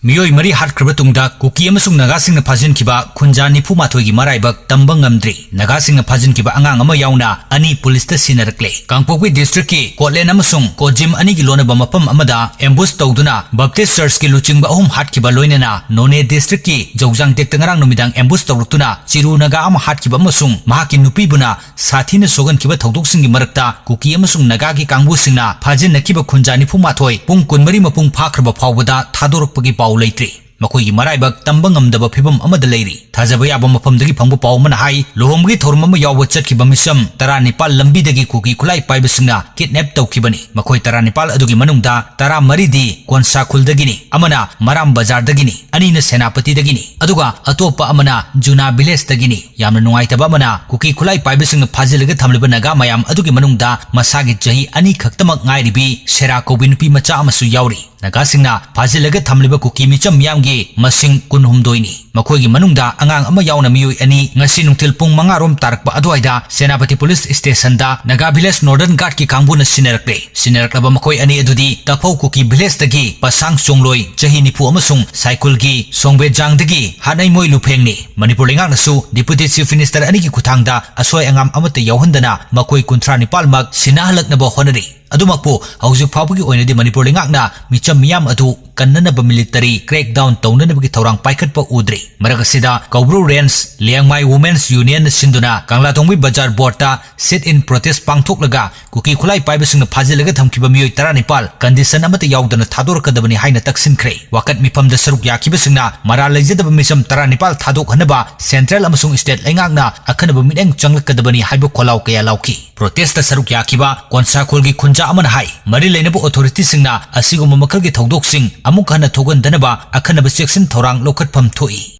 Miyoi mari hatkhraba tungda kuki amasung Nagasingna fajinkhiba khunja nifu mathoigi maraibak tamba ngamdri Nagasingna fajinkhiba Angang ama yaona ani police ta sinarakle Kangpokwi district ki Kotlen amasung Kojim ani gi lonaba mapam amada ambush tawduna Baptist Church ki luchingba ahum hatkhiba loinena None district ki Jawjang tekta ngarang numidang ambush tawrutuna Chiru naga ama hatkhiba amasung mahaki nupibuna sathina sogankhiba thawdoksingi marakta kuki amasung naga ki kangbusingna fajinnakiba khunja nifu mathoi pung kunmari mapung phakhraba phawbada thadorokpagi Laitri. Makoy maraibak tamba ngamdaba phibam amada leiri thajaba yaba mafamdagi phangbu paw mana hai lohomgi thormama yawa chatkiba misam taranipal lambidagi kuki khulai paibasingna kidnap tawkibani makoy taranipal adugi manungda tara maridi konsa khuldagini amana maram bazar dagini anina senapati dagini aduga atopa amana juna village dagini yamna nungaitaba amana kuki khulai paibasingna phajilaga thamliba naga mayam adugi manungda masagi jahi ani khaktamak ngairibi sera kobinpi macha amasu yauri Nagasingna phajilaga thamliba kuki micham yamgi masing kunhumdoini makoigi manungda Angang ama yaona Miyoi ani ngasi nungtil pung mangarom tarakpa adwaida Senapati Police Station da Naga Village Northern Guard ki kangbuna sinaraklaba makoi ani adudi Tapau kuki village dagi pasang songloi jahi nipu amasung cycle gi songbe jang dagi hanai moi lupengni Manipur lengak nasu Deputy Chief Minister ani ki kuthangda asoi angam amata yauhandana makoi kunthra nipal mak sinahalaknaba honari Adumakpo haujuk phawbagi oinadi Manipur lengakna micham miyam adu kannanaba military crackdown taunanabagi thorang paikhatpa udri maragasida Kaubru Range Liangmai Women's Union sinduna Kanglatongbi Bazar Board ta sit in protest pangthoklaga kuki khulai paibasingna phajilaga thamkiba miyoi taranipal condition amata yaudana thadorkadabani haina taksinkhre wakat mifamda saruk yakibasingna mara leijadaba misam taranipal thadok hanaba central amasung state lengakna akhanaba miteng changlakadabani haiba kholau kaya lauki protest ta saruk yakiba konsakolgi khunja amana hai mari leinabu authority singna asiguma makalgi thodok sing amuk hana thogan danaba akhanaba section thorang lokhatpham thoi